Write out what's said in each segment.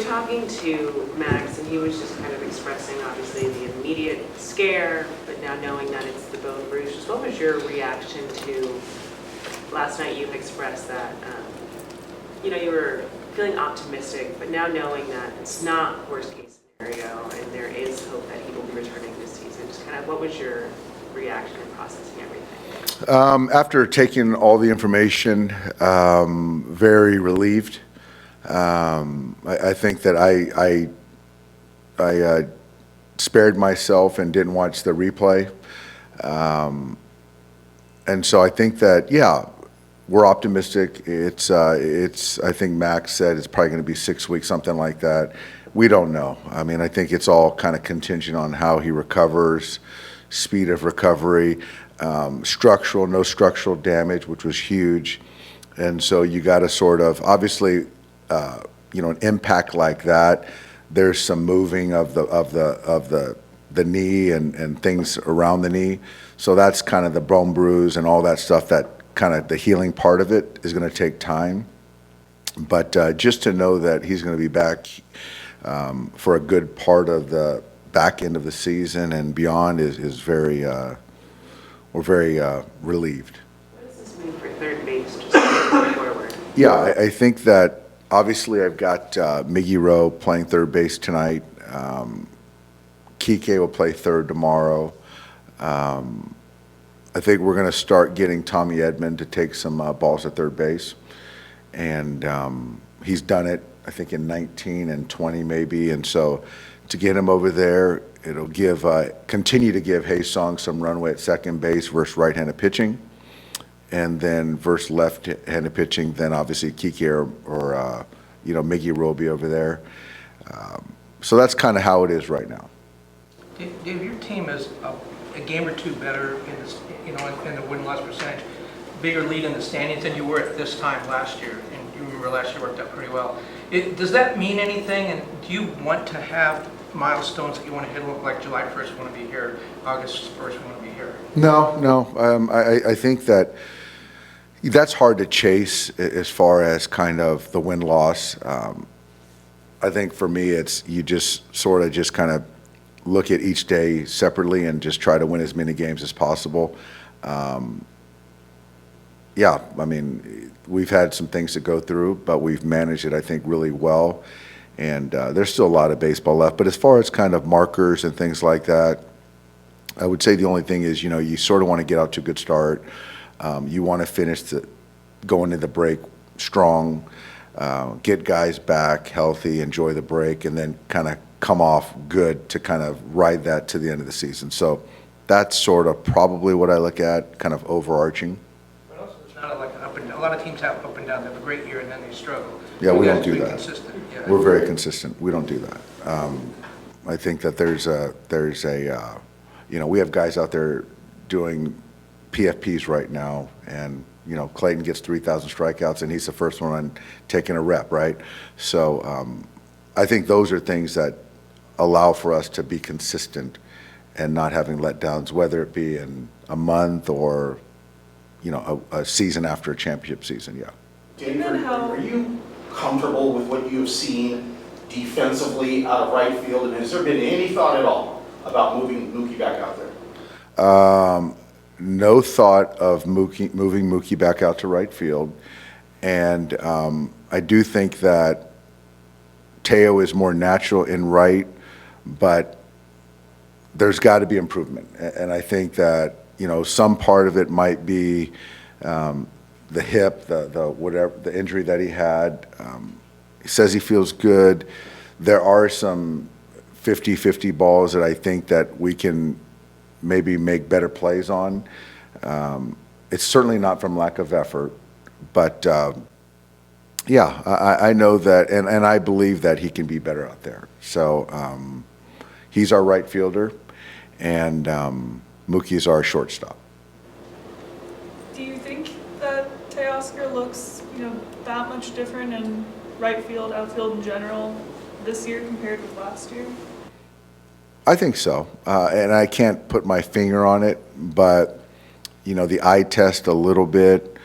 were talking to Max, and he was just kind of expressing, obviously, the immediate scare, but now knowing that it's the bone bruise. Just what was your reaction to last night? You've expressed that, you were feeling optimistic, but now knowing that it's not worst case scenario, and there is hope that he will be returning this season. Just kind of, what was your reaction and processing everything? After taking all the information, very relieved. I think that I spared myself and didn't watch the replay. And so I think that, yeah, we're optimistic. I think Max said it's probably going to be 6 weeks, something like that. We don't know. I mean, I think it's all kind of contingent on how he recovers, speed of recovery, no structural damage, which was huge. And so you got to sort of, obviously, an impact like that, there's some moving of the knee and things around the knee. So that's kind of the bone bruise and all that stuff, that kind of the healing part of it is going to take time. But just to know that he's going to be back for a good part of the back end of the season and beyond is very, we're very relieved. What does this mean for third base just going forward? Yeah, I think that obviously I've got Miggy Rowe playing third base tonight. Kike will play third tomorrow. I think we're going to start getting Tommy Edman to take some balls at third base. And he's done it, I think, in 19 and 20 maybe. And so to get him over there, it'll continue to give Haysong some runway at second base versus right-handed pitching. And then versus left-handed pitching, then obviously Kike or Miggy Rowe will be over there. So that's kind of how it is right now. Dave, your team is a game or two better in the win-loss percentage, bigger lead in the standings than you were at this time last year. And you remember last year worked out pretty well. Does that mean anything? And do you want to have milestones that you want to hit? Look like July 1st, we want to be here. August 1st, we want to be here. No. I think that's hard to chase as far as kind of the win-loss. I think for me, you just sort of just kind of look at each day separately and just try to win as many games as possible. Yeah, I mean, we've had some things to go through, but we've managed it, I think, really well. And there's still a lot of baseball left. But as far as kind of markers and things like that, I would say the only thing is, you sort of want to get out to a good start. You want to finish go into the break strong, get guys back healthy, enjoy the break, and then kind of come off good to kind of ride that to the end of the season. So that's sort of probably what I look at, kind of overarching. But also, it's not like an up and down. A lot of teams have up and down. They have a great year and then they struggle. Yeah, we don't do that. Consistent. Yeah. We're very consistent. We don't do that. I think that there's we have guys out there doing PFPs right now, and Clayton gets 3,000 strikeouts, and he's the first one on taking a rep, right? So I think those are things that allow for us to be consistent and not having letdowns, whether it be in a month or a season after a championship season. Yeah. Dave, are you comfortable with what you've seen defensively out of right field, and has there been any thought at all about moving Mookie back out there? No thought of moving Mookie back out to right field, and I do think that Teo is more natural in right, but there's got to be improvement. And I think that some part of it might be the hip, the injury that he had. He says he feels good. There are some 50-50 balls that I think that we can maybe make better plays on. It's certainly not from lack of effort, but yeah, I know that, and I believe that he can be better out there. So he's our right fielder, and Mookie's our shortstop. Do you think that Teoscar looks, that much different in right field, outfield in general this year compared with last year? I think so, and I can't put my finger on it, but the eye test a little bit.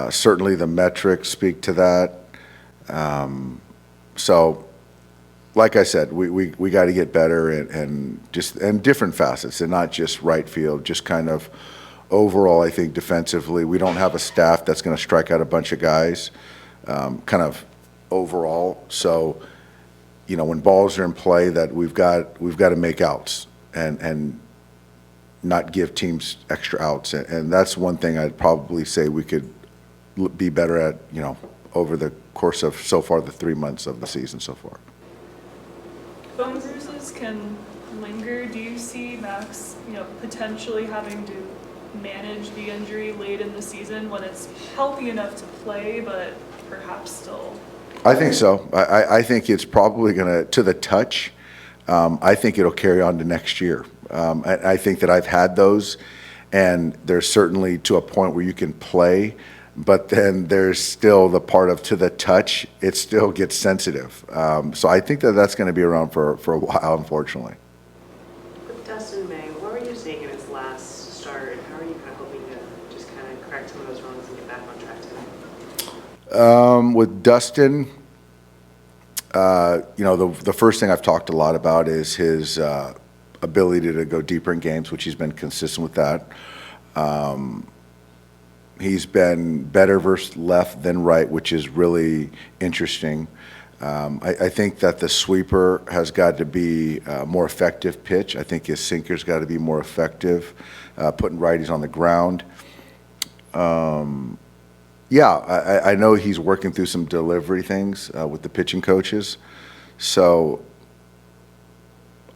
Certainly the metrics speak to that. So like I said, we got to get better and different facets and not just right field, just kind of overall, I think defensively, we don't have a staff that's going to strike out a bunch of guys, kind of overall. So, when balls are in play, that we've got to make outs and not give teams extra outs. And that's one thing I'd probably say we could be better at, over the course of so far the 3 months of the season so far. Bone bruises can linger. Do you see Max, potentially having to manage the injury late in the season when it's healthy enough to play, but perhaps still? I think so. I think it's probably going to the touch. I think it'll carry on to next year. I think that I've had those, and there's certainly to a point where you can play, but then there's still the part of to the touch, it still gets sensitive. So I think that that's going to be around for a while, unfortunately. With Dustin May, what were you seeing in his last start? How are you kind of hoping to just kind of correct some of those wrongs and get back on track tonight? With Dustin, the first thing I've talked a lot about is his ability to go deeper in games, which he's been consistent with that. He's been better versus left than right, which is really interesting. I think that the sweeper has got to be a more effective pitch. I think his sinker's got to be more effective, putting righties on the ground. I know he's working through some delivery things with the pitching coaches. So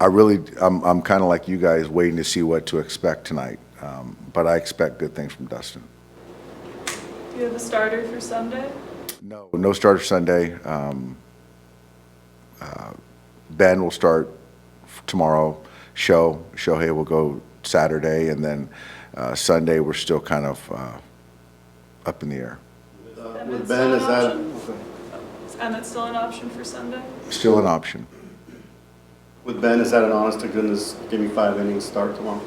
I'm kind of like you guys, waiting to see what to expect tonight. But I expect good things from Dustin. Do you have a starter for Sunday? No starter Sunday. Ben will start tomorrow. Shohei will go Saturday, and then Sunday we're still kind of up in the air. With Ben, is that? Is Emmett still an option for Sunday? Still an option. With Ben, is that an honest to goodness, give me 5 innings start tomorrow?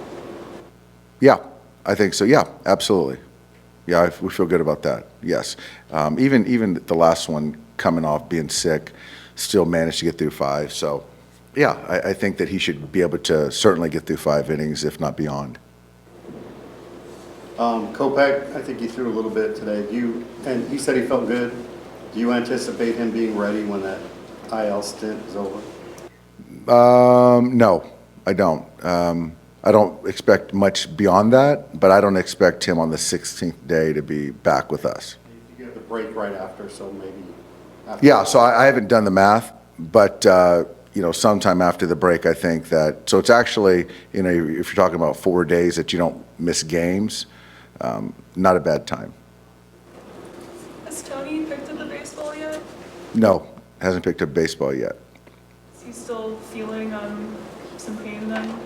Yeah, I think so. Yeah, absolutely. Yeah, we feel good about that. Yes. Even the last one coming off being sick, still managed to get through 5. So, yeah, I think that he should be able to certainly get through 5 innings, if not beyond. Kopech, I think he threw a little bit today. And he said he felt good. Do you anticipate him being ready when that IL stint is over? No, I don't. I don't expect much beyond that, but I don't expect him on the 16th day to be back with us. You have the break right after, so maybe after. Yeah, so I haven't done the math, but sometime after the break, I think that. So it's actually, if you're talking about 4 days that you don't miss games, not a bad time. Has Tony picked up a baseball yet? No, hasn't picked up baseball yet. Is he still feeling some pain then?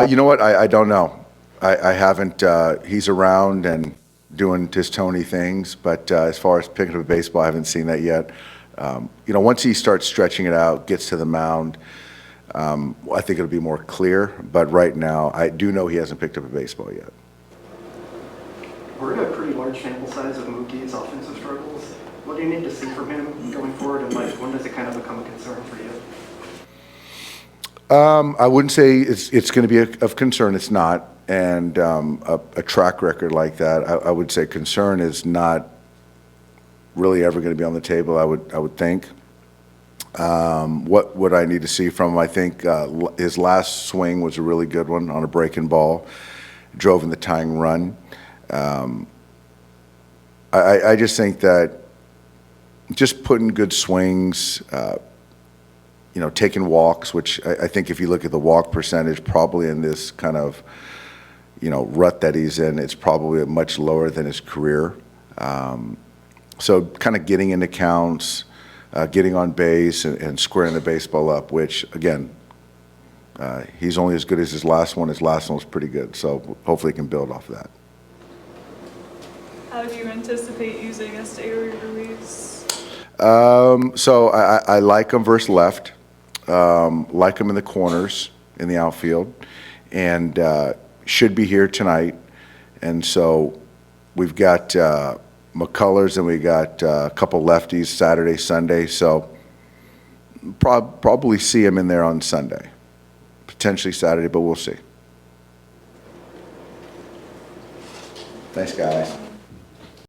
You know what? I don't know. I haven't. He's around and doing his Tony things, but as far as picking up a baseball, I haven't seen that yet. Once he starts stretching it out, gets to the mound, I think it'll be more clear. But right now, I do know he hasn't picked up a baseball yet. We're at a pretty large sample size of Mookie's offensive struggles. What do you need to see from him going forward, and when does it kind of become a concern for you? I wouldn't say it's going to be of concern. It's not. And a track record like that, I would say concern is not really ever going to be on the table, I would think. What would I need to see from him? I think his last swing was a really good one on a breaking ball. Drove in the tying run. I just think that just putting good swings, taking walks, which I think if you look at the walk percentage, probably in this kind of, rut that he's in, it's probably much lower than his career. So kind of getting into counts, getting on base and squaring the baseball up, which, again, he's only as good as his last one. His last one was pretty good, so hopefully he can build off of that. How do you anticipate using Esteury Ruiz? So I like him versus left, like him in the corners in the outfield, and should be here tonight. And so we've got McCullers and we got a couple lefties Saturday, Sunday. So Probably see him in there on Sunday, potentially Saturday, but we'll see. Thanks, guys.